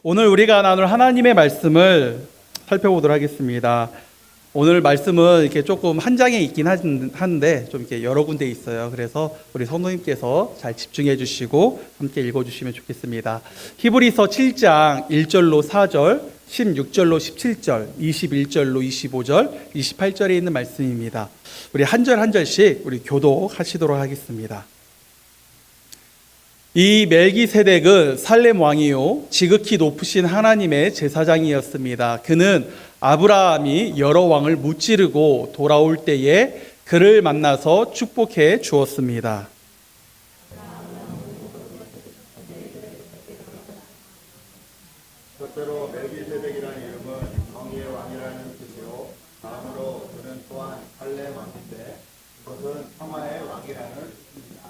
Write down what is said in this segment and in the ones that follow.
오늘 우리가 나눌 하나님의 말씀을 살펴보도록 하겠습니다. 오늘 말씀은 이렇게 조금 한 장에 있긴 한데 좀 이렇게 여러 군데 있어요. 그래서 우리 성도님께서 잘 집중해 주시고 함께 읽어 주시면 좋겠습니다. 히브리서 7장 1절로 4절, 16절로 17절, 21절로 25절, 28절에 있는 말씀입니다. 우리 한 절 한 절씩 우리 교독하시도록 하겠습니다. 이 멜기세덱은 살렘 왕이요 지극히 높으신 하나님의 제사장이었습니다. 그는 아브라함이 여러 왕을 무찌르고 돌아올 때에 그를 만나서 축복해 주었습니다. 첫째로 멜기세덱이라는 이름은 정의의 왕이라는 뜻이요, 다음으로 그는 또한 살렘 왕인데 그것은 평화의 왕이라는 뜻입니다.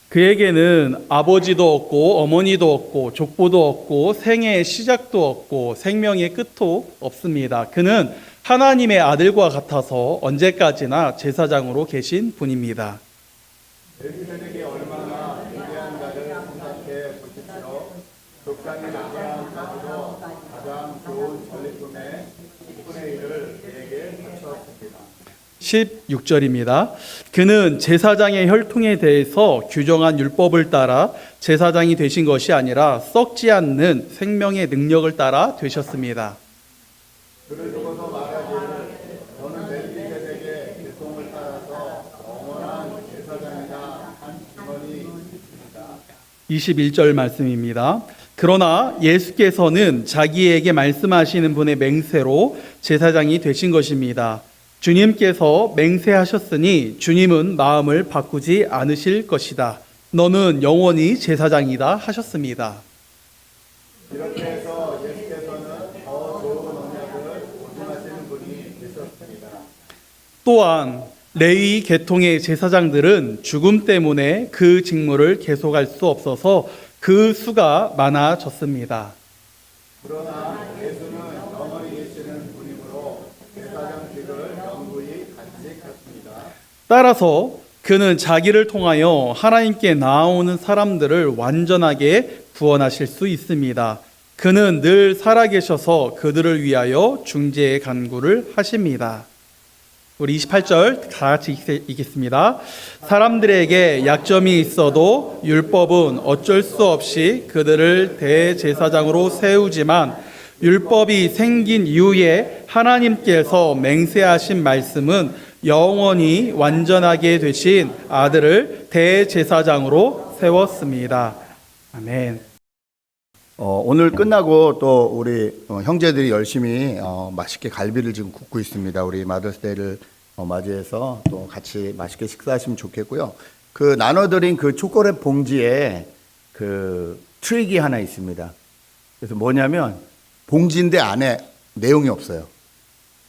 그에게는 아버지도 없고 어머니도 없고 족보도 없고 생애의 시작도 없고 생명의 끝도 없습니다. 그는 하나님의 아들과 같아서 언제까지나 제사장으로 계신 분입니다. 멜기세덱이 얼마나 위대한가를 생각해 보십시오. 족장이 위대한 가지로 가장 좋은 전리품의 10분의 1을 그에게 바쳤습니다. 16절입니다. 그는 제사장의 혈통에 대해서 규정한 율법을 따라 제사장이 되신 것이 아니라 썩지 않는 생명의 능력을 따라 되셨습니다. 그를 두고서 말하기를 너는 멜기세덱의 계통을 따라서 영원한 제사장이다 한 증언이 있습니다. 21절 말씀입니다. 그러나 예수께서는 자기에게 말씀하시는 분의 맹세로 제사장이 되신 것입니다. 주님께서 맹세하셨으니 주님은 마음을 바꾸지 않으실 것이다. 너는 영원히 제사장이다 하셨습니다. 이렇게 해서 예수께서는 더 좋은 언약을 보증하시는 분이 되셨습니다. 또한 레위 계통의 제사장들은 죽음 때문에 그 직무를 계속할 수 없어서 그 수가 많아졌습니다. 그러나 예수는 영원히 계시는 분이므로 제사장직을 영구히 간직했습니다. 따라서 그는 자기를 통하여 하나님께 나아오는 사람들을 완전하게 구원하실 수 있습니다. 그는 늘 살아계셔서 그들을 위하여 중재의 간구를 하십니다. 우리 28절 다 같이 읽겠습니다. 사람들에게 약점이 있어도 율법은 어쩔 수 없이 그들을 대제사장으로 세우지만 율법이 생긴 이후에 하나님께서 맹세하신 말씀은 영원히 완전하게 되신 아들을 대제사장으로 세웠습니다. 아멘. 오늘 끝나고 또 우리 형제들이 열심히 맛있게 갈비를 지금 굽고 있습니다. 우리 마더스데이를 맞이해서 또 같이 맛있게 식사하시면 좋겠고요. 그 나눠드린 그 초콜릿 봉지에 그 트릭이 하나 있습니다. 그래서 뭐냐면 봉지인데 안에 내용이 없어요.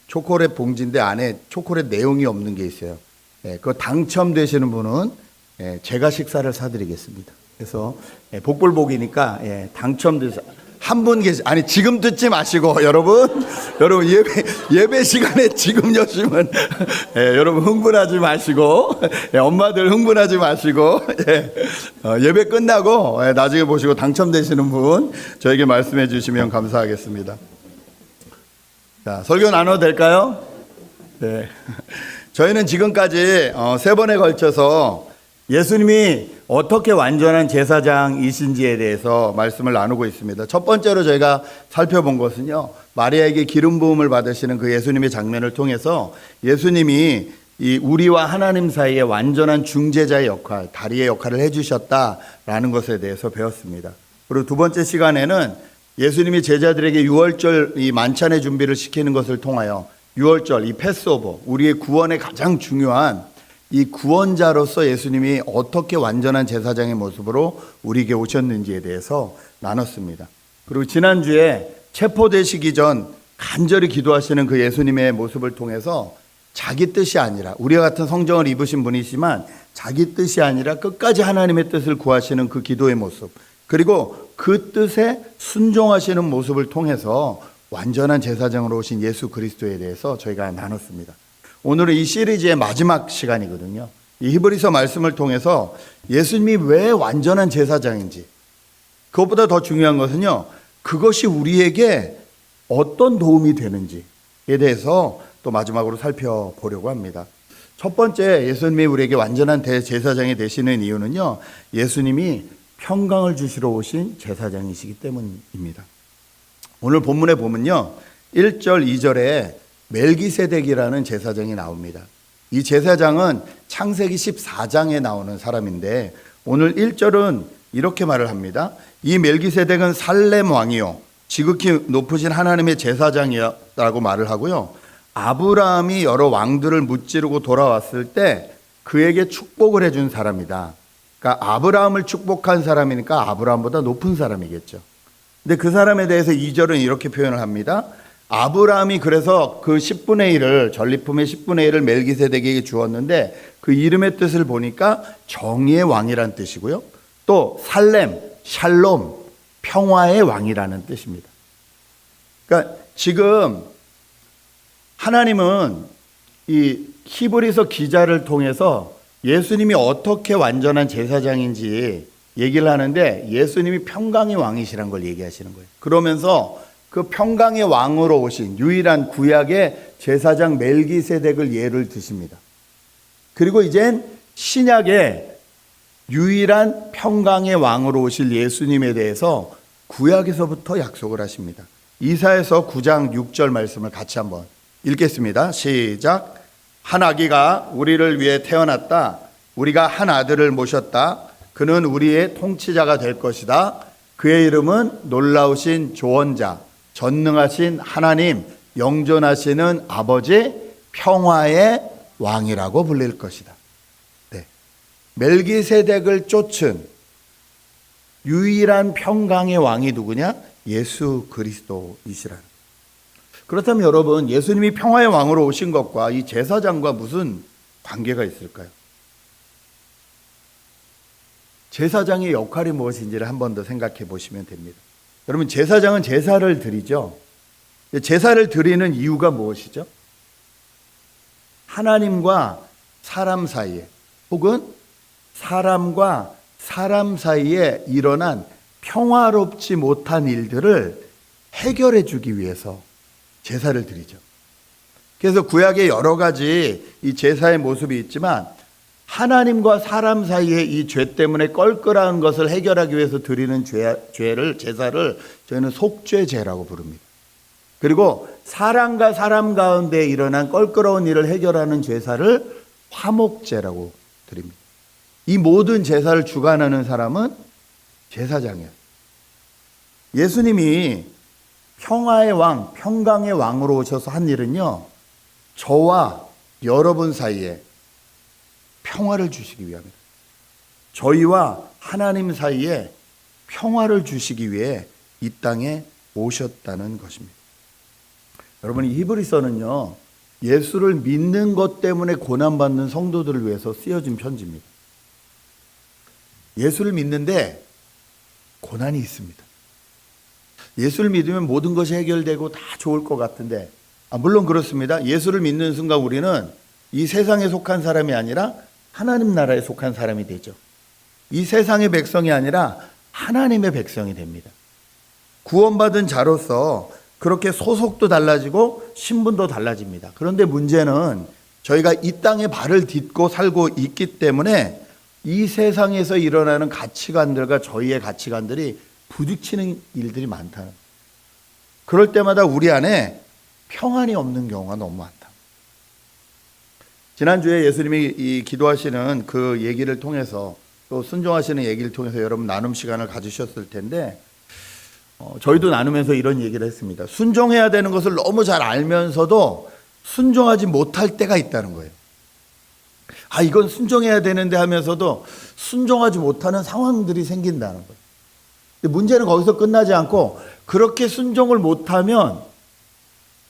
초콜릿 봉지인데 안에 초콜릿 내용이 없는 게 있어요. 그거 당첨되시는 분은 제가 식사를 사드리겠습니다. 그래서 복불복이니까 당첨돼서 한 분 아니 지금 듣지 마시고 여러분 예배 시간에 지금 여시면 여러분 흥분하지 마시고 엄마들 흥분하지 마시고 예배 끝나고 나중에 보시고 당첨되시는 분 저에게 말씀해 주시면 감사하겠습니다. 자, 설교 나눠도 될까요? 네. 저희는 지금까지 3번에 걸쳐서 예수님이 어떻게 완전한 제사장이신지에 대해서 말씀을 나누고 있습니다. 첫 번째로 저희가 살펴본 것은요, 마리아에게 기름 부음을 받으시는 그 예수님의 장면을 통해서 예수님이 이 우리와 하나님 사이에 완전한 중재자의 역할, 다리의 역할을 해주셨다라는 것에 대해서 배웠습니다. 그리고 두 번째 시간에는 예수님이 제자들에게 유월절 이 만찬의 준비를 시키는 것을 통하여 유월절, 이 패스오버, 우리의 구원의 가장 중요한 이 구원자로서 예수님이 어떻게 완전한 제사장의 모습으로 우리에게 오셨는지에 대해서 나눴습니다. 그리고 지난주에 체포되시기 전 간절히 기도하시는 그 예수님의 모습을 통해서 자기 뜻이 아니라 우리와 같은 성정을 입으신 분이지만 자기 뜻이 아니라 끝까지 하나님의 뜻을 구하시는 그 기도의 모습, 그리고 그 뜻에 순종하시는 모습을 통해서 완전한 제사장으로 오신 예수 그리스도에 대해서 저희가 나눴습니다. 오늘은 이 시리즈의 마지막 시간이거든요. 이 히브리서 말씀을 통해서 예수님이 왜 완전한 제사장인지, 그것보다 더 중요한 것은요, 그것이 우리에게 어떤 도움이 되는지에 대해서 또 마지막으로 살펴보려고 합니다. 첫 번째, 예수님이 우리에게 완전한 대제사장이 되시는 이유는요, 예수님이 평강을 주시러 오신 제사장이시기 때문입니다. 오늘 본문에 보면요, 1절, 2절에 멜기세덱이라는 제사장이 나옵니다. 이 제사장은 창세기 14장에 나오는 사람인데, 오늘 1절은 이렇게 말을 합니다. 이 멜기세덱은 살렘 왕이요, 지극히 높으신 하나님의 제사장이라고 말을 하고요, 아브라함이 여러 왕들을 무찌르고 돌아왔을 때 그에게 축복을 해준 사람이다. 그러니까 아브라함을 축복한 사람이니까 아브라함보다 높은 사람이겠죠. 근데 그 사람에 대해서 2절은 이렇게 표현을 합니다. 아브라함이 그래서 그 10분의 1을, 전리품의 10분의 1을 멜기세덱에게 주었는데 그 이름의 뜻을 보니까 정의의 왕이라는 뜻이고요, 또 살렘, 샬롬, 평화의 왕이라는 뜻입니다. 그러니까 지금 하나님은 이 히브리서 기자를 통해서 예수님이 어떻게 완전한 제사장인지 얘기를 하는데, 예수님이 평강의 왕이시란 걸 얘기하시는 거예요. 그러면서 그 평강의 왕으로 오신 유일한 구약의 제사장 멜기세덱을 예를 드십니다. 그리고 이젠 신약의 유일한 평강의 왕으로 오실 예수님에 대해서 구약에서부터 약속을 하십니다. 이사야서 9장 6절 말씀을 같이 한번 읽겠습니다. 시작. 한 아기가 우리를 위해 태어났다. 우리가 한 아들을 모셨다. 그는 우리의 통치자가 될 것이다. 그의 이름은 놀라우신 조언자, 전능하신 하나님, 영존하시는 아버지, 평화의 왕이라고 불릴 것이다. 네. 멜기세덱을 쫓은 유일한 평강의 왕이 누구냐? 예수 그리스도이시라는. 그렇다면 여러분, 예수님이 평화의 왕으로 오신 것과 이 제사장과 무슨 관계가 있을까요? 제사장의 역할이 무엇인지를 한 번 더 생각해 보시면 됩니다. 여러분, 제사장은 제사를 드리죠. 제사를 드리는 이유가 무엇이죠? 하나님과 사람 사이에, 혹은 사람과 사람 사이에 일어난 평화롭지 못한 일들을 해결해 주기 위해서 제사를 드리죠. 그래서 구약에 여러 가지 이 제사의 모습이 있지만, 하나님과 사람 사이의 이 죄 때문에 껄끄러운 것을 해결하기 위해서 드리는 제사를 저희는 속죄제라고 부릅니다. 그리고 사람과 사람 가운데 일어난 껄끄러운 일을 해결하는 제사를 화목제라고 드립니다. 이 모든 제사를 주관하는 사람은 제사장이에요. 예수님이 평화의 왕, 평강의 왕으로 오셔서 한 일은요, 저와 여러분 사이에 평화를 주시기 위함입니다. 저희와 하나님 사이에 평화를 주시기 위해 이 땅에 오셨다는 것입니다. 여러분, 이 히브리서는요, 예수를 믿는 것 때문에 고난받는 성도들을 위해서 쓰여진 편지입니다. 예수를 믿는데 고난이 있습니다. 예수를 믿으면 모든 것이 해결되고 다 좋을 것 같은데, 물론 그렇습니다. 예수를 믿는 순간 우리는 이 세상에 속한 사람이 아니라 하나님 나라에 속한 사람이 되죠. 이 세상의 백성이 아니라 하나님의 백성이 됩니다. 구원받은 자로서 그렇게 소속도 달라지고 신분도 달라집니다. 그런데 문제는 저희가 이 땅에 발을 딛고 살고 있기 때문에 이 세상에서 일어나는 가치관들과 저희의 가치관들이 부딪히는 일들이 많다는. 그럴 때마다 우리 안에 평안이 없는 경우가 너무 많다. 지난주에 예수님이 이 기도하시는 그 얘기를 통해서, 또 순종하시는 얘기를 통해서 여러분 나눔 시간을 가지셨을 텐데, 저희도 나누면서 이런 얘기를 했습니다. 순종해야 되는 것을 너무 잘 알면서도 순종하지 못할 때가 있다는 거예요. 이건 순종해야 되는데 하면서도 순종하지 못하는 상황들이 생긴다는 거예요. 근데 문제는 거기서 끝나지 않고, 그렇게 순종을 못하면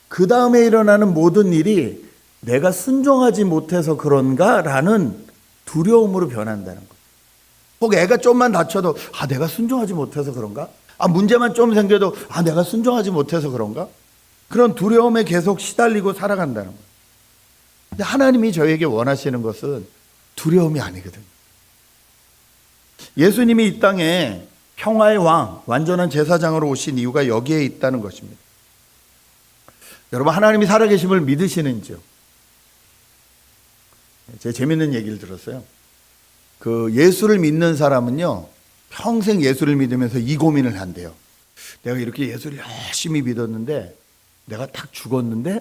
그 다음에 일어나는 모든 일이 내가 순종하지 못해서 그런가? 라는 두려움으로 변한다는 거예요. 혹 애가 좀만 다쳐도 내가 순종하지 못해서 그런가? 문제만 좀 생겨도 내가 순종하지 못해서 그런가? 그런 두려움에 계속 시달리고 살아간다는 거예요. 근데 하나님이 저에게 원하시는 것은 두려움이 아니거든요. 예수님이 이 땅에 평화의 왕, 완전한 제사장으로 오신 이유가 여기에 있다는 것입니다. 여러분, 하나님이 살아계심을 믿으시는지요? 제가 재밌는 얘기를 들었어요. 그 예수를 믿는 사람은요, 평생 예수를 믿으면서 이 고민을 한대요. 내가 이렇게 예수를 열심히 믿었는데 내가 딱 죽었는데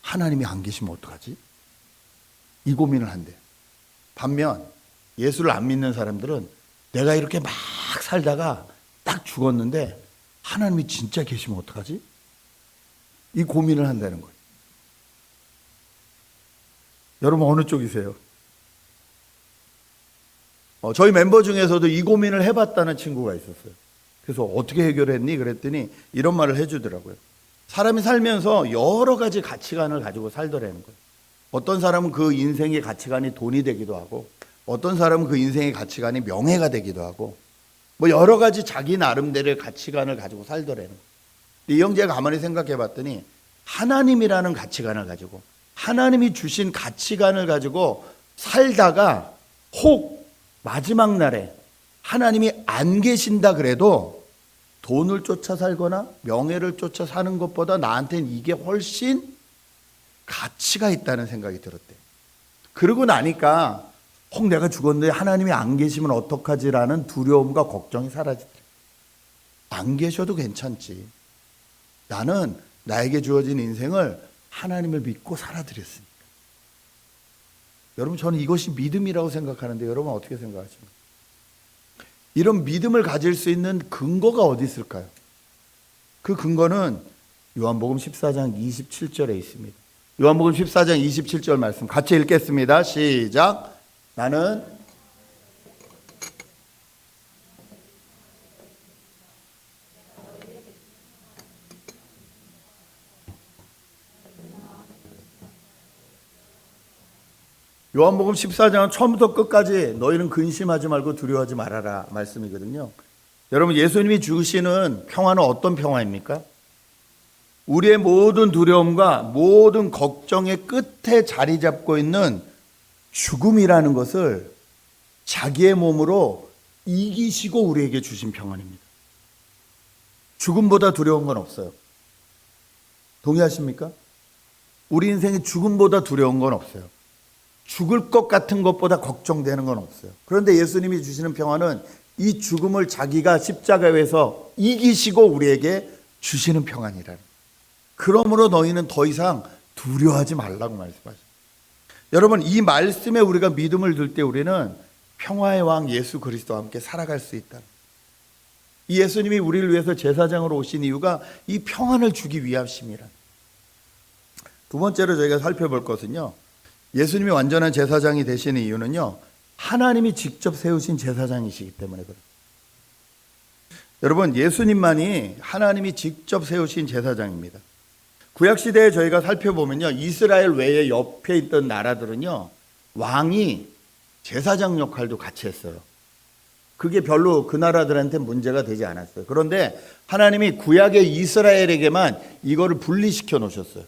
하나님이 안 계시면 어떡하지? 이 고민을 한대요. 반면 예수를 안 믿는 사람들은 내가 이렇게 막 살다가 딱 죽었는데 하나님이 진짜 계시면 어떡하지? 이 고민을 한다는 거예요. 여러분, 어느 쪽이세요? 저희 멤버 중에서도 이 고민을 해봤다는 친구가 있었어요. 그래서 어떻게 해결했니? 그랬더니 이런 말을 해주더라고요. 사람이 살면서 여러 가지 가치관을 가지고 살더라는 거예요. 어떤 사람은 그 인생의 가치관이 돈이 되기도 하고, 어떤 사람은 그 인생의 가치관이 명예가 되기도 하고, 뭐 여러 가지 자기 나름대로의 가치관을 가지고 살더라는 거예요. 이 형제가 가만히 생각해 봤더니 하나님이라는 가치관을 가지고, 하나님이 주신 가치관을 가지고 살다가 혹 마지막 날에 하나님이 안 계신다 그래도 돈을 쫓아 살거나 명예를 쫓아 사는 것보다 나한테는 이게 훨씬 가치가 있다는 생각이 들었대요. 그러고 나니까 혹 내가 죽었는데 하나님이 안 계시면 어떡하지라는 두려움과 걱정이 사라지더래요. 안 계셔도 괜찮지. 나는 나에게 주어진 인생을 하나님을 믿고 살아드렸으니까. 여러분, 저는 이것이 믿음이라고 생각하는데 여러분 어떻게 생각하십니까? 이런 믿음을 가질 수 있는 근거가 어디 있을까요? 그 근거는 요한복음 14장 27절에 있습니다. 요한복음 14장 27절 말씀 같이 읽겠습니다. 시작. 나는 요한복음 14장은 처음부터 끝까지 너희는 근심하지 말고 두려워하지 말아라 말씀이거든요. 여러분, 예수님이 주시는 평화는 어떤 평화입니까? 우리의 모든 두려움과 모든 걱정의 끝에 자리 잡고 있는 죽음이라는 것을 자기의 몸으로 이기시고 우리에게 주신 평안입니다. 죽음보다 두려운 건 없어요. 동의하십니까? 우리 인생에 죽음보다 두려운 건 없어요. 죽을 것 같은 것보다 걱정되는 건 없어요. 그런데 예수님이 주시는 평안은 이 죽음을 자기가 십자가에서 이기시고 우리에게 주시는 평안이라는. 그러므로 너희는 더 이상 두려워하지 말라고 말씀하십니다. 여러분, 이 말씀에 우리가 믿음을 둘 때 우리는 평화의 왕 예수 그리스도와 함께 살아갈 수 있다. 이 예수님이 우리를 위해서 제사장으로 오신 이유가 이 평안을 주기 위함입니다. 두 번째로 저희가 살펴볼 것은요, 예수님이 완전한 제사장이 되시는 이유는요, 하나님이 직접 세우신 제사장이시기 때문에 그래요. 여러분, 예수님만이 하나님이 직접 세우신 제사장입니다. 구약시대에 저희가 살펴보면요, 이스라엘 외에 옆에 있던 나라들은요, 왕이 제사장 역할도 같이 했어요. 그게 별로 그 나라들한테 문제가 되지 않았어요. 그런데 하나님이 구약의 이스라엘에게만 이거를 분리시켜 놓으셨어요.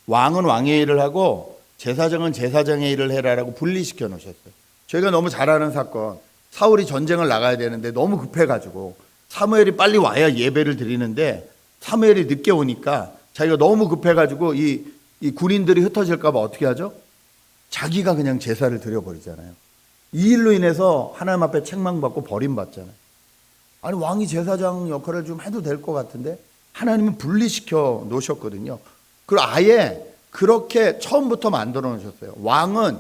왕은 왕의 일을 하고 제사장은 제사장의 일을 해라라고 분리시켜 놓으셨어요. 저희가 너무 잘 아는 사건, 사울이 전쟁을 나가야 되는데 너무 급해가지고 사무엘이 빨리 와야 예배를 드리는데 사무엘이 늦게 오니까 자기가 너무 급해가지고 이 군인들이 흩어질까 봐 어떻게 하죠? 자기가 그냥 제사를 드려버리잖아요. 이 일로 인해서 하나님 앞에 책망받고 버림받잖아요. 아니, 왕이 제사장 역할을 좀 해도 될 것 같은데 하나님은 분리시켜 놓으셨거든요. 그리고 아예 그렇게 처음부터 만들어 놓으셨어요. 왕은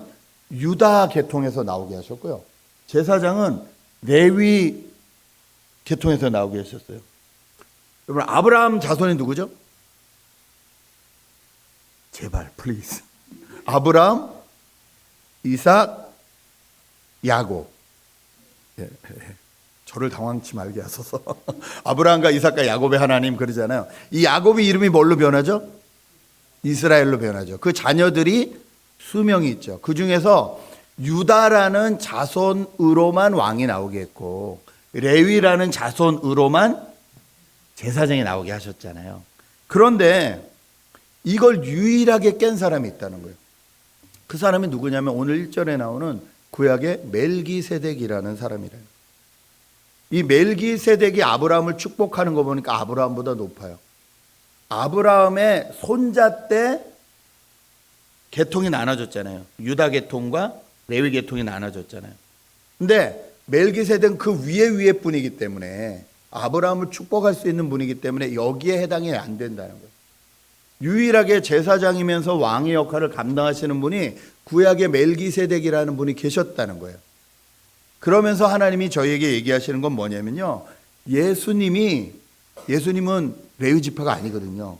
유다 계통에서 나오게 하셨고요, 제사장은 레위 계통에서 나오게 하셨어요. 여러분, 아브라함 자손이 누구죠? 제발 플리즈. 아브라함, 이삭, 야곱. 저를 당황치 말게 하소서. 아브라함과 이삭과 야곱의 하나님 그러잖아요. 이 야곱의 이름이 뭘로 변하죠? 이스라엘로 변하죠. 그 자녀들이 수명이 있죠. 그 중에서 유다라는 자손으로만 왕이 나오게 했고 레위라는 자손으로만 제사장이 나오게 하셨잖아요. 그런데 이걸 유일하게 깬 사람이 있다는 거예요. 그 사람이 누구냐면 오늘 1절에 나오는 구약의 멜기세덱이라는 사람이래요. 이 멜기세덱이 아브라함을 축복하는 거 보니까 아브라함보다 높아요. 아브라함의 손자 때 계통이 나눠졌잖아요. 유다 계통과 레위 계통이 나눠졌잖아요. 근데 멜기세덱은 그 위에 분이기 때문에 아브라함을 축복할 수 있는 분이기 때문에 여기에 해당이 안 된다는 거예요. 유일하게 제사장이면서 왕의 역할을 감당하시는 분이 구약의 멜기세덱이라는 분이 계셨다는 거예요. 그러면서 하나님이 저희에게 얘기하시는 건 뭐냐면요. 예수님은 레위 지파가 아니거든요.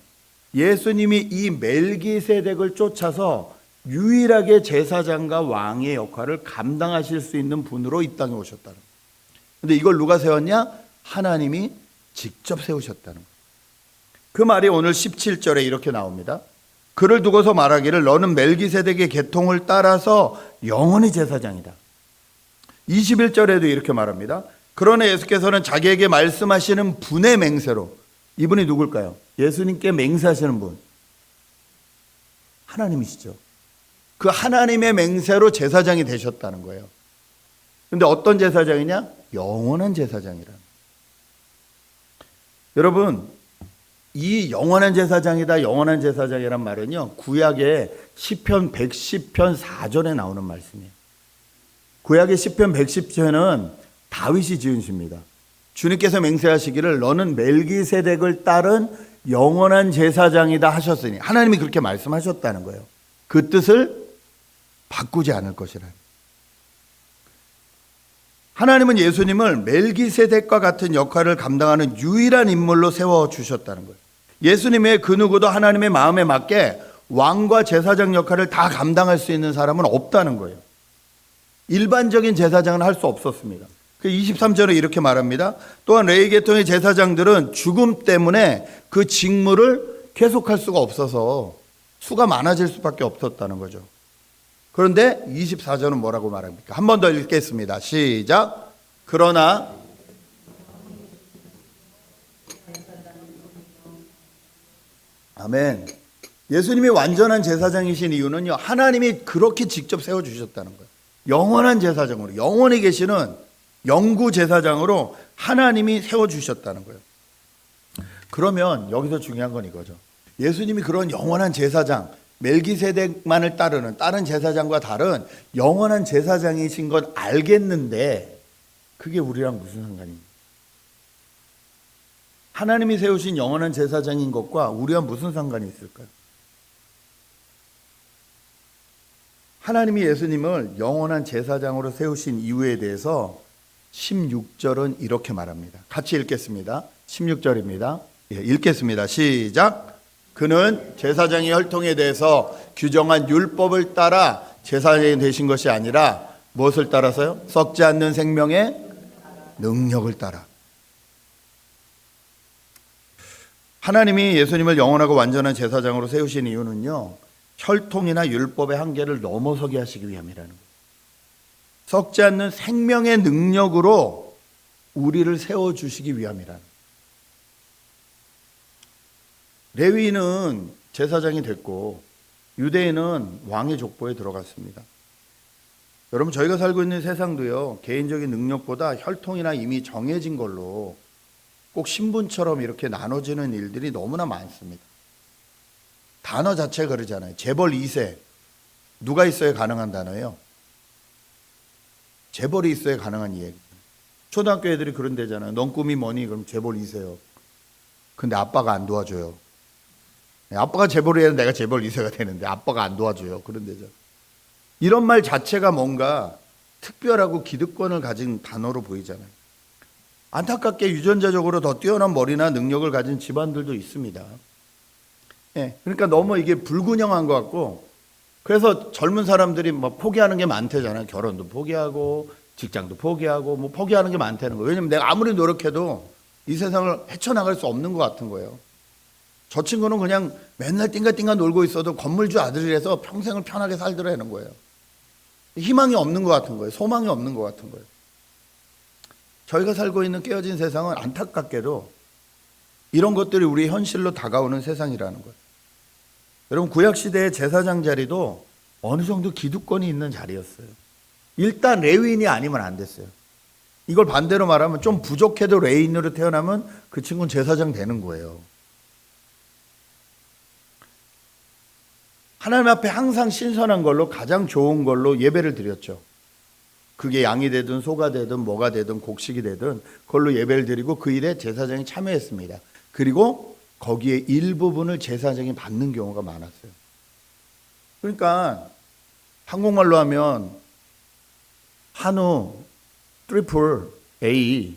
예수님이 이 멜기세덱을 쫓아서 유일하게 제사장과 왕의 역할을 감당하실 수 있는 분으로 이 땅에 오셨다는 거예요. 근데 이걸 누가 세웠냐? 하나님이 직접 세우셨다는 거예요. 그 말이 오늘 17절에 이렇게 나옵니다. 그를 두고서 말하기를 너는 멜기세덱의 계통을 따라서 영원히 제사장이다. 21절에도 이렇게 말합니다. 그러나 예수께서는 자기에게 말씀하시는 분의 맹세로, 이분이 누굴까요? 예수님께 맹세하시는 분, 하나님이시죠. 그 하나님의 맹세로 제사장이 되셨다는 거예요. 그런데 어떤 제사장이냐? 영원한 제사장이라. 여러분, 이 영원한 제사장이다, 영원한 제사장이란 말은요, 구약의 시편 110편 4절에 나오는 말씀이에요. 구약의 시편 110편은 다윗이 지은 시입니다. 주님께서 맹세하시기를 너는 멜기세덱을 따른 영원한 제사장이다 하셨으니, 하나님이 그렇게 말씀하셨다는 거예요. 그 뜻을 바꾸지 않을 것이라. 하나님은 예수님을 멜기세덱과 같은 역할을 감당하는 유일한 인물로 세워주셨다는 거예요. 예수님의 그 누구도 하나님의 마음에 맞게 왕과 제사장 역할을 다 감당할 수 있는 사람은 없다는 거예요. 일반적인 제사장은 할 수 없었습니다. 23절에 이렇게 말합니다. 또한 레위 계통의 제사장들은 죽음 때문에 그 직무를 계속할 수가 없어서 수가 많아질 수밖에 없었다는 거죠. 그런데 24절은 뭐라고 말합니까? 한 번 더 읽겠습니다. 시작. 그러나 아멘. 예수님이 완전한 제사장이신 이유는요, 하나님이 그렇게 직접 세워주셨다는 거예요. 영원한 제사장으로, 영원히 계시는 영구 제사장으로 하나님이 세워주셨다는 거예요. 그러면 여기서 중요한 건 이거죠. 예수님이 그런 영원한 제사장, 멜기세덱만을 따르는 다른 제사장과 다른 영원한 제사장이신 건 알겠는데 그게 우리랑 무슨 상관입니까? 하나님이 세우신 영원한 제사장인 것과 우리와 무슨 상관이 있을까요? 하나님이 예수님을 영원한 제사장으로 세우신 이유에 대해서 16절은 이렇게 말합니다. 같이 읽겠습니다. 16절입니다. 읽겠습니다. 시작. 그는 제사장의 혈통에 대해서 규정한 율법을 따라 제사장이 되신 것이 아니라 무엇을 따라서요? 썩지 않는 생명의 능력을 따라. 하나님이 예수님을 영원하고 완전한 제사장으로 세우신 이유는요, 혈통이나 율법의 한계를 넘어서게 하시기 위함이라는 거예요. 썩지 않는 생명의 능력으로 우리를 세워주시기 위함이라는 거예요. 레위인은 제사장이 됐고 유대인은 왕의 족보에 들어갔습니다. 여러분, 저희가 살고 있는 세상도요, 개인적인 능력보다 혈통이나 이미 정해진 걸로 꼭 신분처럼 이렇게 나눠지는 일들이 너무나 많습니다. 단어 자체가 그러잖아요. 재벌 2세. 누가 있어야 가능한 단어예요? 재벌이 있어야 가능한 이야기. 초등학교 애들이 그런 데잖아요. 넌 꿈이 뭐니? 그럼 재벌 2세요. 근데 아빠가 안 도와줘요. 아빠가 재벌이야 내가 재벌 2세가 되는데 아빠가 안 도와줘요. 그런 데죠. 이런 말 자체가 뭔가 특별하고 기득권을 가진 단어로 보이잖아요. 안타깝게 유전자적으로 더 뛰어난 머리나 능력을 가진 집안들도 있습니다. 그러니까 너무 이게 불균형한 것 같고, 그래서 젊은 사람들이 뭐 포기하는 게 많대잖아요. 결혼도 포기하고 직장도 포기하고 뭐 포기하는 게 많다는 거예요. 왜냐면 내가 아무리 노력해도 이 세상을 헤쳐나갈 수 없는 것 같은 거예요. 저 친구는 그냥 맨날 띵가띵가 놀고 있어도 건물주 아들이라서 평생을 편하게 살더라는 거예요. 희망이 없는 것 같은 거예요. 소망이 없는 것 같은 거예요. 저희가 살고 있는 깨어진 세상은 안타깝게도 이런 것들이 우리 현실로 다가오는 세상이라는 거예요. 여러분, 구약시대의 제사장 자리도 어느 정도 기득권이 있는 자리였어요. 일단 레위인이 아니면 안 됐어요. 이걸 반대로 말하면 좀 부족해도 레인으로 태어나면 그 친구는 제사장 되는 거예요. 하나님 앞에 항상 신선한 걸로 가장 좋은 걸로 예배를 드렸죠. 그게 양이 되든 소가 되든 뭐가 되든 곡식이 되든 그걸로 예배를 드리고 그 일에 제사장이 참여했습니다. 그리고 거기에 일부분을 제사장이 받는 경우가 많았어요. 그러니까 한국말로 하면 한우 트리플 A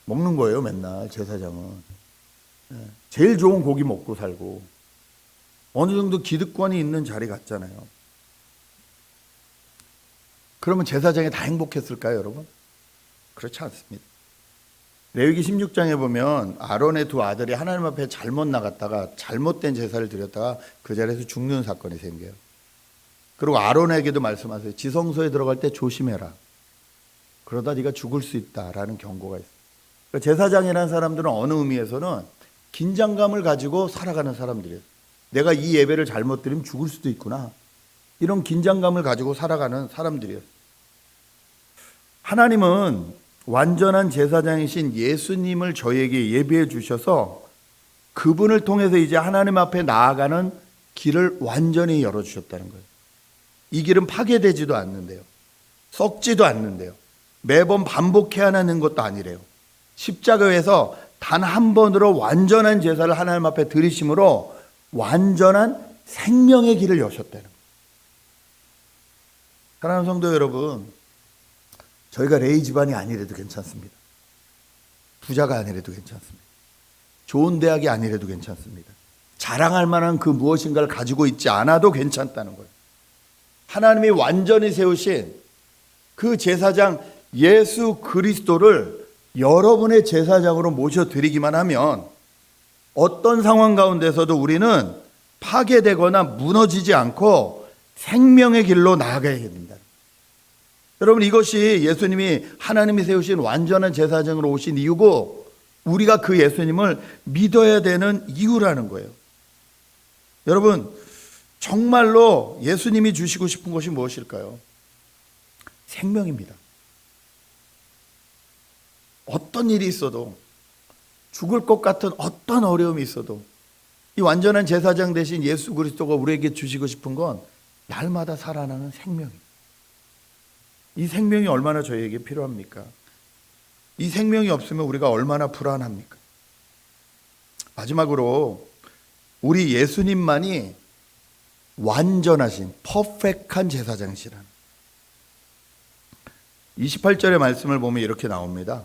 먹는 거예요. 맨날 제사장은 제일 좋은 고기 먹고 살고 어느 정도 기득권이 있는 자리 같잖아요. 그러면 제사장이 다 행복했을까요, 여러분? 그렇지 않습니다. 레위기 16장에 보면 아론의 두 아들이 하나님 앞에 잘못 나갔다가 잘못된 제사를 드렸다가 그 자리에서 죽는 사건이 생겨요. 그리고 아론에게도 말씀하세요. 지성소에 들어갈 때 조심해라. 그러다 네가 죽을 수 있다라는 경고가 있어요. 그러니까 제사장이라는 사람들은 어느 의미에서는 긴장감을 가지고 살아가는 사람들이에요. 내가 이 예배를 잘못 드리면 죽을 수도 있구나. 이런 긴장감을 가지고 살아가는 사람들이에요. 하나님은 완전한 제사장이신 예수님을 저에게 예비해 주셔서 그분을 통해서 이제 하나님 앞에 나아가는 길을 완전히 열어주셨다는 거예요. 이 길은 파괴되지도 않는데요. 썩지도 않는데요. 매번 반복해야 하는 것도 아니래요. 십자가에서 단 한 번으로 완전한 제사를 하나님 앞에 드리심으로 완전한 생명의 길을 여셨다는 거예요. 사랑하는 성도 여러분, 저희가 레이 집안이 아니래도 괜찮습니다. 부자가 아니래도 괜찮습니다. 좋은 대학이 아니래도 괜찮습니다. 자랑할 만한 그 무엇인가를 가지고 있지 않아도 괜찮다는 거예요. 하나님이 완전히 세우신 그 제사장 예수 그리스도를 여러분의 제사장으로 모셔드리기만 하면 어떤 상황 가운데서도 우리는 파괴되거나 무너지지 않고 생명의 길로 나아가야 됩니다. 여러분, 이것이 예수님이 하나님이 세우신 완전한 제사장으로 오신 이유고 우리가 그 예수님을 믿어야 되는 이유라는 거예요. 여러분, 정말로 예수님이 주시고 싶은 것이 무엇일까요? 생명입니다. 어떤 일이 있어도, 죽을 것 같은 어떤 어려움이 있어도 이 완전한 제사장 대신 예수 그리스도가 우리에게 주시고 싶은 건 날마다 살아나는 생명입니다. 이 생명이 얼마나 저희에게 필요합니까? 이 생명이 없으면 우리가 얼마나 불안합니까? 마지막으로 우리 예수님만이 완전하신 퍼펙트한 제사장이시라는 28절의 말씀을 보면 이렇게 나옵니다.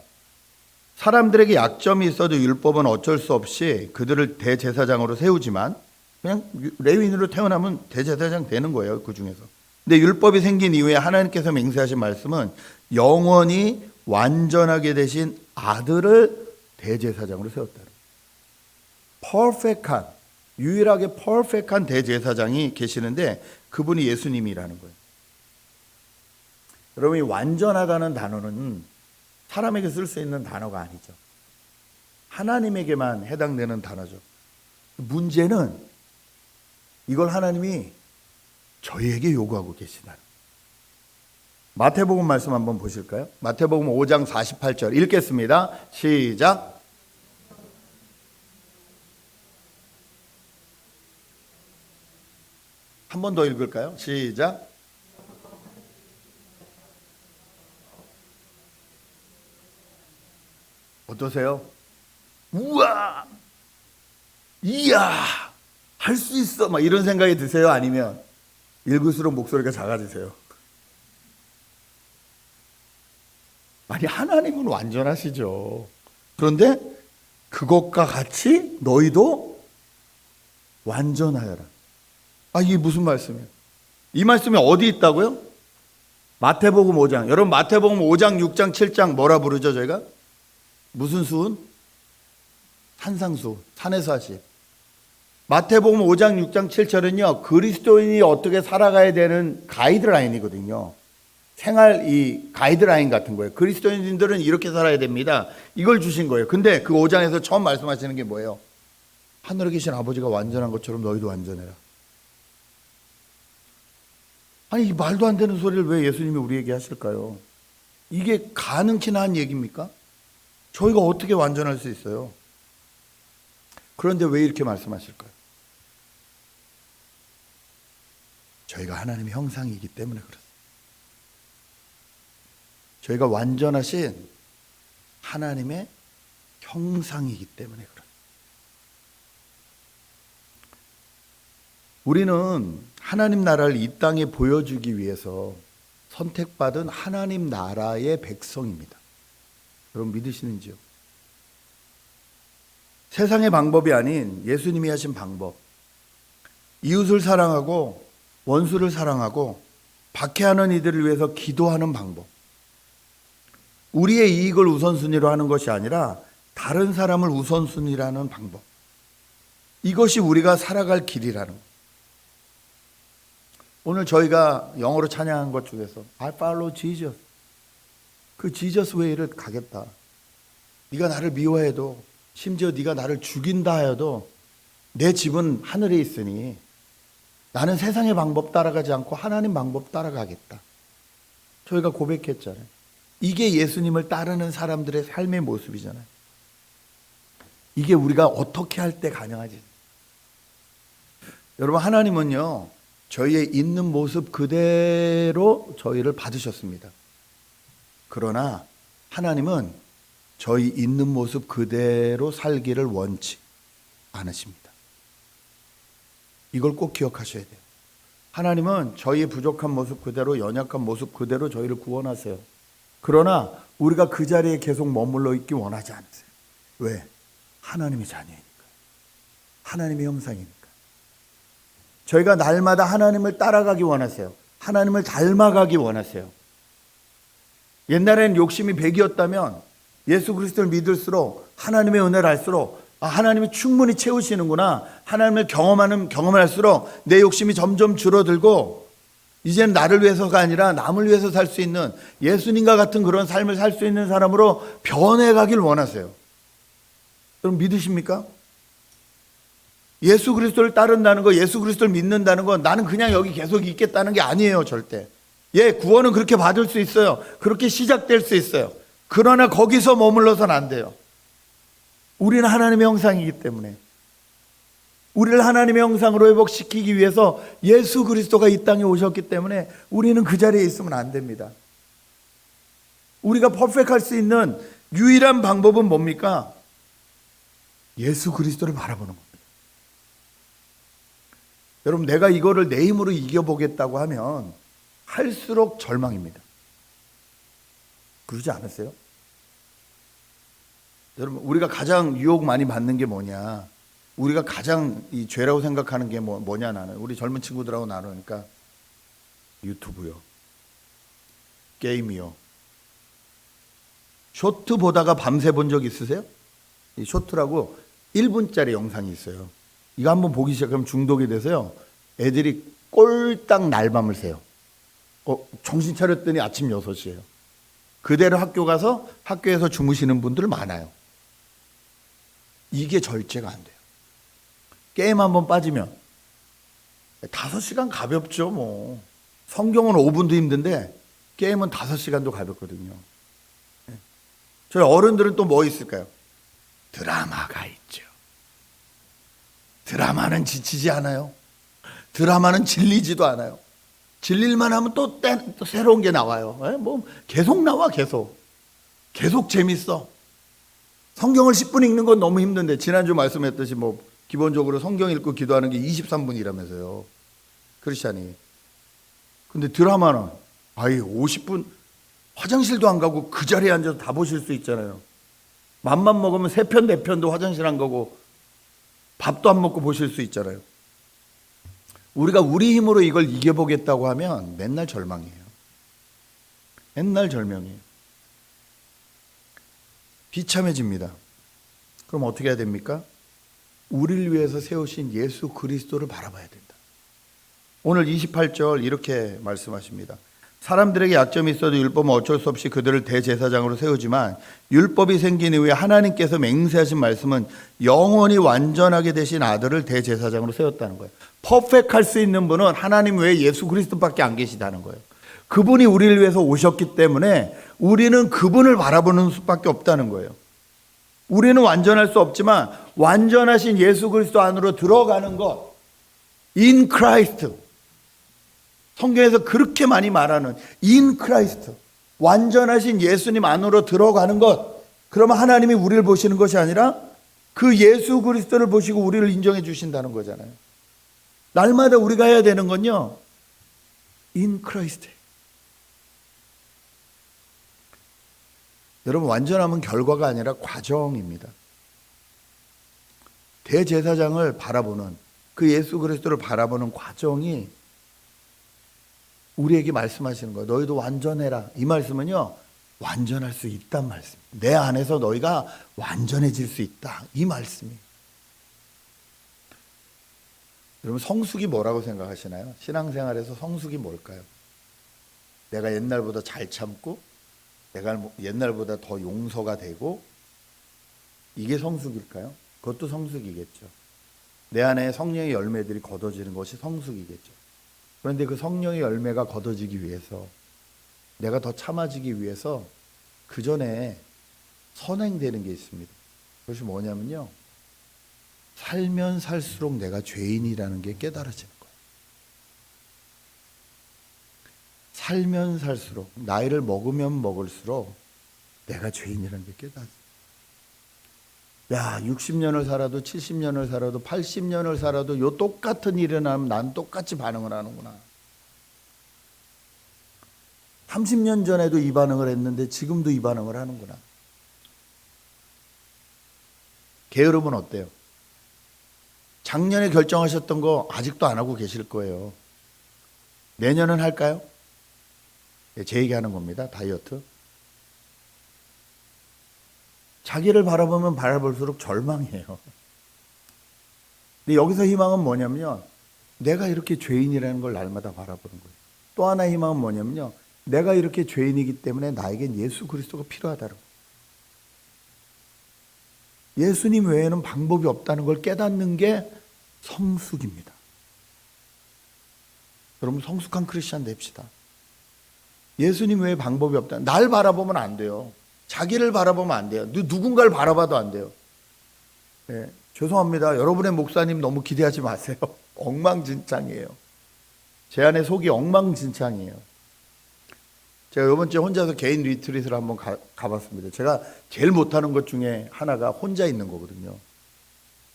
사람들에게 약점이 있어도 율법은 어쩔 수 없이 그들을 대제사장으로 세우지만 그냥 레위인으로 태어나면 대제사장 되는 거예요. 그 중에서. 근데 율법이 생긴 이후에 하나님께서 맹세하신 말씀은 영원히 완전하게 되신 아들을 대제사장으로 세웠다. 퍼펙트한, 유일하게 퍼펙트한 대제사장이 계시는데 그분이 예수님이라는 거예요. 여러분, 이 완전하다는 단어는 사람에게 쓸 수 있는 단어가 아니죠. 하나님에게만 해당되는 단어죠. 문제는 이걸 하나님이 저희에게 요구하고 계시다는. 마태복음 말씀 한번 보실까요? 마태복음 5장 48절 읽겠습니다. 시작. 한 번 더 읽을까요? 시작. 어떠세요? 우와! 이야! 할 수 있어! 막 이런 생각이 드세요? 아니면 읽을수록 목소리가 작아지세요? 아니, 하나님은 완전하시죠. 그런데 그것과 같이 너희도 완전하여라. 아, 이게 무슨 말씀이에요? 이 말씀이 어디 있다고요? 마태복음 5장. 여러분, 마태복음 5장, 6장, 7장 뭐라 부르죠, 저희가? 무슨 수훈? 산상수, 산에서 하시. 마태복음 5장, 6장, 7절은요, 그리스도인이 어떻게 살아가야 되는 가이드라인이거든요. 생활 이 가이드라인 같은 거예요. 그리스도인들은 이렇게 살아야 됩니다. 이걸 주신 거예요. 근데 그 5장에서 처음 말씀하시는 게 뭐예요? 하늘에 계신 아버지가 완전한 것처럼 너희도 완전해라. 아니, 이 말도 안 되는 소리를 왜 예수님이 우리에게 하실까요? 이게 가능키나 한 얘기입니까? 저희가 어떻게 완전할 수 있어요? 그런데 왜 이렇게 말씀하실까요? 저희가 하나님의 형상이기 때문에 그렇습니다. 저희가 완전하신 하나님의 형상이기 때문에 그렇습니다. 우리는 하나님 나라를 이 땅에 보여주기 위해서 선택받은 하나님 나라의 백성입니다. 여러분 믿으시는지요? 세상의 방법이 아닌 예수님이 하신 방법, 이웃을 사랑하고 원수를 사랑하고 박해하는 이들을 위해서 기도하는 방법, 우리의 이익을 우선순위로 하는 것이 아니라 다른 사람을 우선순위로 하는 방법, 이것이 우리가 살아갈 길이라는 것. 오늘 저희가 영어로 찬양한 것 중에서 I follow Jesus, 그 Jesus way를 가겠다. 네가 나를 미워해도, 심지어 네가 나를 죽인다 하여도 내 집은 하늘에 있으니 나는 세상의 방법 따라가지 않고 하나님 방법 따라가겠다. 저희가 고백했잖아요. 이게 예수님을 따르는 사람들의 삶의 모습이잖아요. 이게 우리가 어떻게 할 때 가능하지? 여러분, 하나님은요, 저희의 있는 모습 그대로 저희를 받으셨습니다. 그러나 하나님은 저희 있는 모습 그대로 살기를 원치 않으십니다. 이걸 꼭 기억하셔야 돼요. 하나님은 저희의 부족한 모습 그대로, 연약한 모습 그대로 저희를 구원하세요. 그러나 우리가 그 자리에 계속 머물러 있기 원하지 않으세요. 왜? 하나님의 자녀이니까. 하나님의 형상이니까. 저희가 날마다 하나님을 따라가기 원하세요. 하나님을 닮아가기 원하세요. 옛날에는 욕심이 100이었다면 예수 그리스도를 믿을수록, 하나님의 은혜를 알수록, 하나님이 충분히 채우시는구나, 하나님을 경험을 할수록 내 욕심이 점점 줄어들고 이제는 나를 위해서가 아니라 남을 위해서 살 수 있는 예수님과 같은 그런 삶을 살 수 있는 사람으로 변해가길 원하세요. 여러분 믿으십니까? 예수 그리스도를 따른다는 거, 예수 그리스도를 믿는다는 건 나는 그냥 여기 계속 있겠다는 게 아니에요. 절대. 예, 구원은 그렇게 받을 수 있어요. 그렇게 시작될 수 있어요. 그러나 거기서 머물러서는 안 돼요. 우리는 하나님의 형상이기 때문에, 우리를 하나님의 형상으로 회복시키기 위해서 예수 그리스도가 이 땅에 오셨기 때문에 우리는 그 자리에 있으면 안 됩니다. 우리가 퍼펙트할 수 있는 유일한 방법은 뭡니까? 예수 그리스도를 바라보는 겁니다. 여러분, 내가 이거를 내 힘으로 이겨보겠다고 하면 할수록 절망입니다. 그러지 않으세요? 여러분, 우리가 가장 유혹 많이 받는 게 뭐냐? 우리가 가장 이 죄라고 생각하는 게 뭐냐? 나는 우리 젊은 친구들하고 나누니까 유튜브요, 게임이요. 쇼트 보다가 밤새 본 적 있으세요? 이 쇼트라고 1분짜리 영상이 있어요. 이거 한번 보기 시작하면 중독이 돼서요, 애들이 꼴딱 날밤을 새요. 정신 차렸더니 아침 6시예요. 그대로 학교 가서 학교에서 주무시는 분들 많아요. 이게 절제가 안 돼요. 게임 한번 빠지면 5시간 가볍죠. 뭐 성경은 5분도 힘든데 게임은 5시간도 가볍거든요. 저희 어른들은 또 뭐 있을까요? 드라마가 있죠. 드라마는 지치지 않아요. 드라마는 질리지도 않아요. 질릴만 하면 또 새로운 게 나와요. 뭐 계속 나와. 계속 재밌어. 성경을 10분 읽는 건 너무 힘든데, 지난주 말씀했듯이 뭐 기본적으로 성경 읽고 기도하는 게 23분이라면서요, 크리스찬이. 근데 드라마는 50분 화장실도 안 가고 그 자리에 앉아서 다 보실 수 있잖아요. 맘만 먹으면 3편 4편도 화장실 안 가고 밥도 안 먹고 보실 수 있잖아요. 우리가 우리 힘으로 이걸 이겨보겠다고 하면 맨날 절망이에요. 맨날 절명이에요. 비참해집니다. 그럼 어떻게 해야 됩니까? 우리를 위해서 세우신 예수 그리스도를 바라봐야 된다. 오늘 28절 이렇게 말씀하십니다. 사람들에게 약점이 있어도 율법은 어쩔 수 없이 그들을 대제사장으로 세우지만 율법이 생긴 이후에 하나님께서 맹세하신 말씀은 영원히 완전하게 되신 아들을 대제사장으로 세웠다는 거예요. 퍼펙트할 수 있는 분은 하나님 외에 예수 그리스도밖에 안 계시다는 거예요. 그분이 우리를 위해서 오셨기 때문에 우리는 그분을 바라보는 수밖에 없다는 거예요. 우리는 완전할 수 없지만 완전하신 예수 그리스도 안으로 들어가는 것, in Christ. 성경에서 그렇게 많이 말하는 in Christ, 완전하신 예수님 안으로 들어가는 것. 그러면 하나님이 우리를 보시는 것이 아니라 그 예수 그리스도를 보시고 우리를 인정해 주신다는 거잖아요. 날마다 우리가 해야 되는 건요, in Christ. 여러분, 완전함은 결과가 아니라 과정입니다. 대제사장을 바라보는, 그 예수 그리스도를 바라보는 과정이 우리에게 말씀하시는 거예요. 너희도 완전해라. 이 말씀은요, 완전할 수 있단 말씀. 내 안에서 너희가 완전해질 수 있다. 이 말씀이. 여러분, 성숙이 뭐라고 생각하시나요? 신앙생활에서 성숙이 뭘까요? 내가 옛날보다 잘 참고, 내가 옛날보다 더 용서가 되고, 이게 성숙일까요? 그것도 성숙이겠죠. 내 안에 성령의 열매들이 거둬지는 것이 성숙이겠죠. 그런데 그 성령의 열매가 거둬지기 위해서, 내가 더 참아지기 위해서 그 전에 선행되는 게 있습니다. 그것이 뭐냐면요, 살면 살수록 내가 죄인이라는 게 깨달아지는 거예요. 살면 살수록, 나이를 먹으면 먹을수록 내가 죄인이라는 게 깨달아져요. 야, 60년을 살아도 70년을 살아도 80년을 살아도 요 똑같은 일이 일어나면 난 똑같이 반응을 하는구나. 30년 전에도 이 반응을 했는데 지금도 이 반응을 하는구나. 게으름은 어때요? 작년에 결정하셨던 거 아직도 안 하고 계실 거예요. 내년은 할까요? 제 얘기하는 겁니다. 다이어트. 자기를 바라보면 바라볼수록 절망해요. 근데 여기서 희망은 뭐냐면요, 내가 이렇게 죄인이라는 걸 날마다 바라보는 거예요. 또 하나의 희망은 뭐냐면요, 내가 이렇게 죄인이기 때문에 나에겐 예수 그리스도가 필요하다는 거예요. 예수님 외에는 방법이 없다는 걸 깨닫는 게 성숙입니다. 여러분, 성숙한 크리스찬 됩시다. 예수님 외에 방법이 없다. 날 바라보면 안 돼요. 자기를 바라보면 안 돼요. 누군가를 바라봐도 안 돼요. 네, 죄송합니다. 여러분의 목사님 너무 기대하지 마세요. 엉망진창이에요. 제 안에 속이 엉망진창이에요. 제가 이번 주에 혼자서 개인 리트릿을 한번 가봤습니다. 제가 제일 못하는 것 중에 하나가 혼자 있는 거거든요.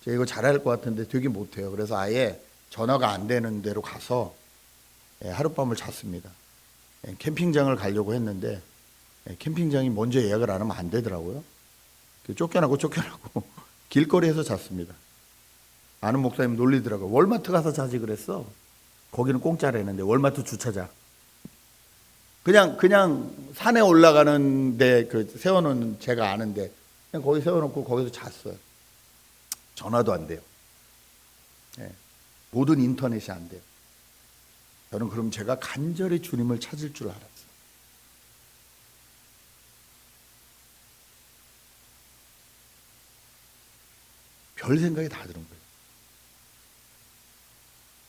제가 이거 잘할 것 같은데 되게 못해요. 그래서 아예 전화가 안 되는 데로 가서 하룻밤을 잤습니다. 캠핑장을 가려고 했는데 캠핑장이 먼저 예약을 안 하면 안 되더라고요. 쫓겨나고 길거리에서 잤습니다. 아는 목사님 놀리더라고요. 월마트 가서 자지 그랬어. 거기는 공짜라는데 월마트 주차장. 그냥 산에 올라가는데 그 세워놓은 제가 아는데 그냥 거기 세워놓고 거기서 잤어요. 전화도 안 돼요. 모든 인터넷이 안 돼요. 저는 그럼 제가 간절히 주님을 찾을 줄 알았어요. 별 생각이 다 드는 거예요.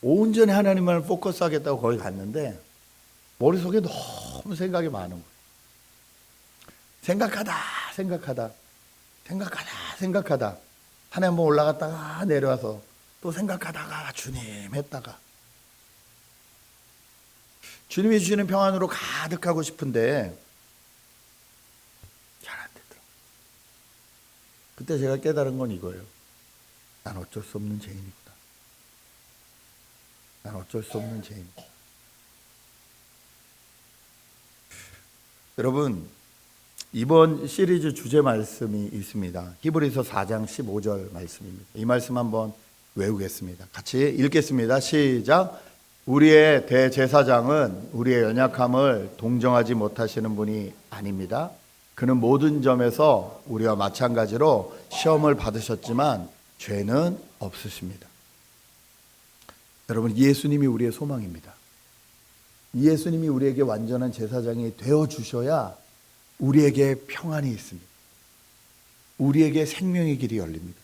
온전히 하나님만 포커스하겠다고 거기 갔는데 머릿속에 너무 생각이 많은 거예요. 생각하다 산에 한번 올라갔다가 내려와서 또 생각하다가 주님 했다가 주님이 주시는 평안으로 가득하고 싶은데 잘 안 되더라고요. 그때 제가 깨달은 건 이거예요. 난 어쩔 수 없는 죄인이구나. 난 어쩔 수 없는 죄인이구나. 여러분, 이번 시리즈 주제 말씀이 있습니다. 히브리서 4장 15절 말씀입니다. 이 말씀 한번 외우겠습니다. 같이 읽겠습니다. 시작. 우리의 대제사장은 우리의 연약함을 동정하지 못하시는 분이 아닙니다. 그는 모든 점에서 우리와 마찬가지로 시험을 받으셨지만 죄는 없으십니다. 여러분, 예수님이 우리의 소망입니다. 예수님이 우리에게 완전한 제사장이 되어주셔야 우리에게 평안이 있습니다. 우리에게 생명의 길이 열립니다.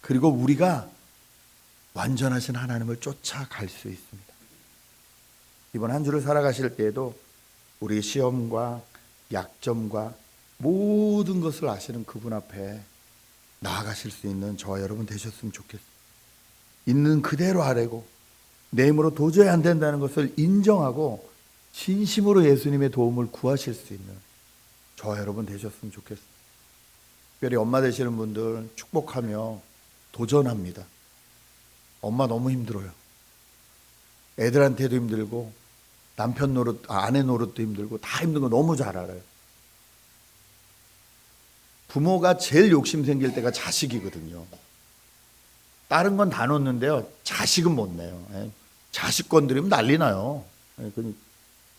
그리고 우리가 완전하신 하나님을 쫓아갈 수 있습니다. 이번 한 주를 살아가실 때에도 우리 시험과 약점과 모든 것을 아시는 그분 앞에 나아가실 수 있는 저와 여러분 되셨으면 좋겠어요. 있는 그대로 하려고, 내 힘으로 도저히 안 된다는 것을 인정하고 진심으로 예수님의 도움을 구하실 수 있는 저와 여러분 되셨으면 좋겠어요. 특별히 엄마 되시는 분들 축복하며 도전합니다. 엄마 너무 힘들어요. 애들한테도 힘들고 남편 노릇, 아내 노릇도 힘들고 다 힘든 거 너무 잘 알아요. 부모가 제일 욕심 생길 때가 자식이거든요. 다른 건 다 놓는데요, 자식은 못 내요. 자식 건드리면 난리 나요.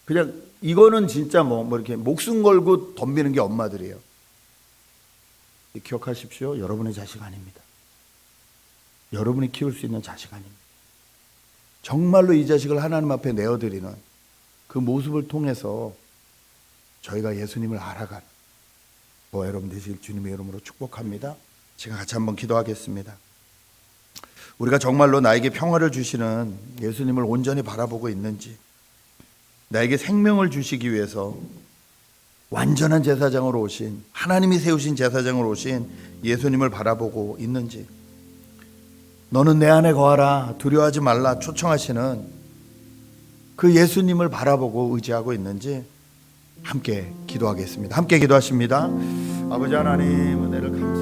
그냥 이거는 진짜 뭐 이렇게 목숨 걸고 덤비는 게 엄마들이에요. 기억하십시오. 여러분의 자식 아닙니다. 여러분이 키울 수 있는 자식 아닙니다. 정말로 이 자식을 하나님 앞에 내어드리는 그 모습을 통해서 저희가 예수님을 알아가는 여러분 되실 주님의 이름으로 축복합니다. 제가 같이 한번 기도하겠습니다. 우리가 정말로 나에게 평화를 주시는 예수님을 온전히 바라보고 있는지, 나에게 생명을 주시기 위해서 완전한 제사장으로 오신, 하나님이 세우신 제사장으로 오신 예수님을 바라보고 있는지, 너는 내 안에 거하라, 두려워하지 말라 초청하시는 그 예수님을 바라보고 의지하고 있는지 함께 기도하겠습니다. 함께 기도하십니다. 아버지 하나님, 은혜를 감사합니다.